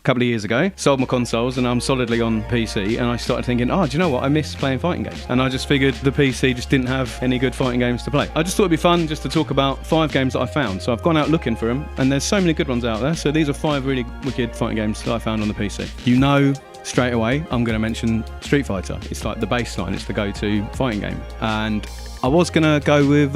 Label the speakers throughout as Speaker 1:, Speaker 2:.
Speaker 1: couple of years ago, sold my consoles, and I'm solidly on PC, and I started thinking, do you know what? I miss playing fighting games. And I just figured the PC just didn't have any good fighting games to play. I just thought it'd be fun just to talk about 5 games that I found. So I've gone out looking for them, and there's so many good ones out there. So these are 5 really wicked fighting games that I found on the PC. Straight away, I'm going to mention Street Fighter. It's like the baseline, it's the go-to fighting game. And I was going to go with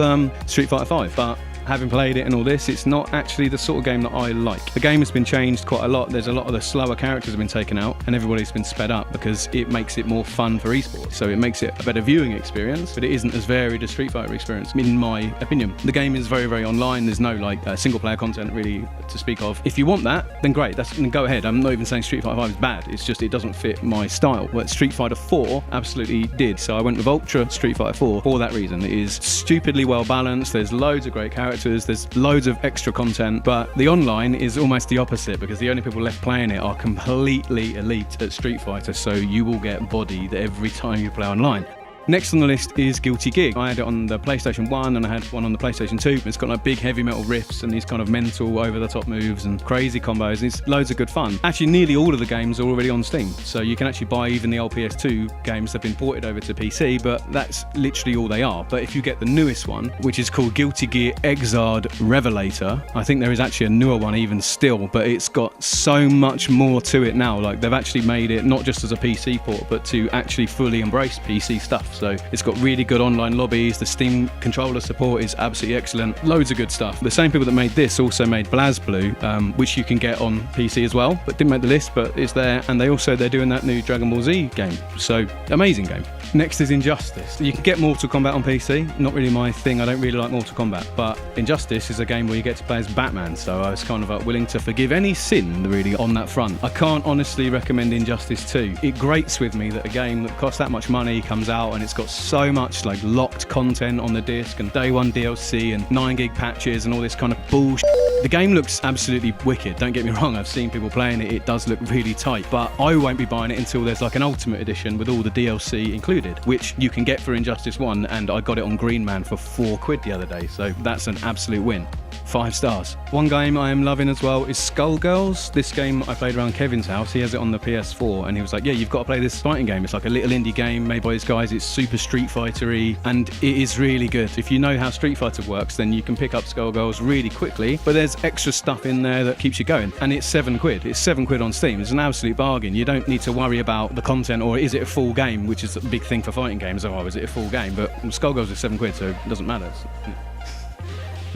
Speaker 1: Street Fighter 5, but having played it and all this, it's not actually the sort of game that I like. The game has been changed quite a lot. There's a lot of the slower characters have been taken out, and everybody's been sped up because it makes it more fun for esports. So it makes it a better viewing experience, but it isn't as varied as Street Fighter experience, in my opinion. The game is very, very online. There's no single-player content really to speak of. If you want that, then great. Then go ahead. I'm not even saying Street Fighter 5 is bad. It's just it doesn't fit my style. But Street Fighter 4 absolutely did. So I went with Ultra Street Fighter 4 for that reason. It is stupidly well balanced. There's loads of great characters. There's loads of extra content, but the online is almost the opposite because the only people left playing it are completely elite at Street Fighter, so you will get bodied every time you play online. Next on the list is Guilty Gear. I had it on the PlayStation 1 and I had one on the PlayStation 2. It's got like big heavy metal riffs and these kind of mental over-the-top moves and crazy combos. And it's loads of good fun. Actually, nearly all of the games are already on Steam. So you can actually buy even the old PS2 games that have been ported over to PC, but that's literally all they are. But if you get the newest one, which is called Guilty Gear Xrd Revelator, I think there is actually a newer one even still, but it's got so much more to it now. Like they've actually made it not just as a PC port, but to actually fully embrace PC stuff. So it's got really good online lobbies. The Steam controller support is absolutely excellent. Loads of good stuff. The same people that made this also made BlazBlue, which you can get on PC as well, but didn't make the list, but it's there. And they're doing that new Dragon Ball Z game. So amazing game. Next is Injustice. You can get Mortal Kombat on PC. Not really my thing. I don't really like Mortal Kombat, but Injustice is a game where you get to play as Batman. So I was kind of willing to forgive any sin really on that front. I can't honestly recommend Injustice 2. It grates with me that a game that costs that much money comes out and it's got so much like locked content on the disc and day one DLC and 9 gig patches and all this kind of bullshit. The game looks absolutely wicked, don't get me wrong. I've seen people playing it. It does look really tight, but I won't be buying it until there's like an ultimate edition with all the DLC included, which you can get for Injustice 1, and I got it on Green Man for £4 the other day, so that's an absolute win. 5 stars. One game I am loving as well is Skullgirls. This game I played around Kevin's house. He has it on the PS4 and he was like, yeah, you've got to play this fighting game. It's like a little indie game made by these guys. It's super Street Fighter-y and it is really good. If you know how Street Fighter works, then you can pick up Skullgirls really quickly, but there's extra stuff in there that keeps you going, and it's £7. It's £7 on Steam. It's an absolute bargain. You don't need to worry about the content or is it a full game, which is a big thing for fighting games. Oh, is it a full game? But Skullgirls is £7, so it doesn't matter.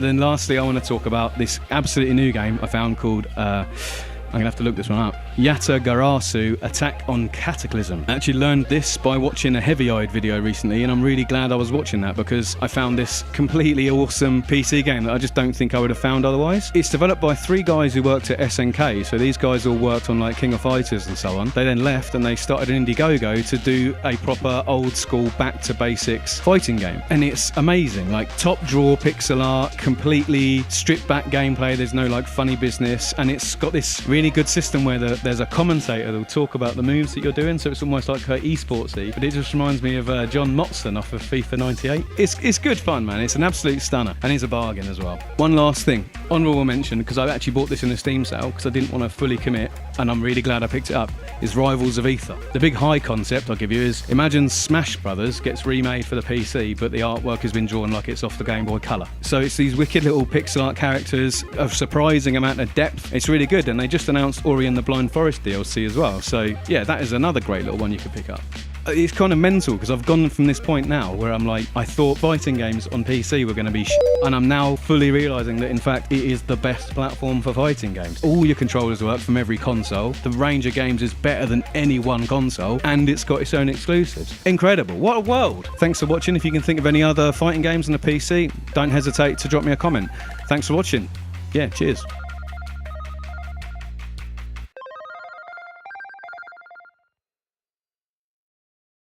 Speaker 1: Then lastly, I want to talk about this absolutely new game I found called, I'm going to have to look this one up, Yatagarasu Attack on Cataclysm. I actually learned this by watching a Heavy-Eyed video recently, and I'm really glad I was watching that because I found this completely awesome PC game that I just don't think I would have found otherwise. It's developed by 3 guys who worked at SNK, so these guys all worked on like King of Fighters and so on. They then left and they started an Indiegogo to do a proper old school back to basics fighting game, and it's amazing. Like top draw pixel art, completely stripped back gameplay. There's no like funny business, and it's got this really good system where there's a commentator that'll talk about the moves that you're doing, so it's almost like esportsy, but it just reminds me of John Motson off of FIFA 98. It's good fun, man. It's an absolute stunner, and it's a bargain as well. One last thing, honourable mention, because I actually bought this in a Steam sale because I didn't want to fully commit, and I'm really glad I picked it up, is Rivals of Ether. The big high concept I'll give you is, imagine Smash Brothers gets remade for the PC, but the artwork has been drawn like it's off the Game Boy Color. So it's these wicked little pixel art characters of surprising amount of depth. It's really good, and they just announced Ori and the Blind Forest DLC as well. So yeah, that is another great little one you could pick up. It's kind of mental because I've gone from this point now where I'm like, I thought fighting games on PC were going to be and I'm now fully realising that in fact it is the best platform for fighting games. All your controllers work from every console, the range of games is better than any one console, and it's got its own exclusives. Incredible, what a world! Thanks for watching. If you can think of any other fighting games on the PC, don't hesitate to drop me a comment. Thanks for watching. Yeah, cheers.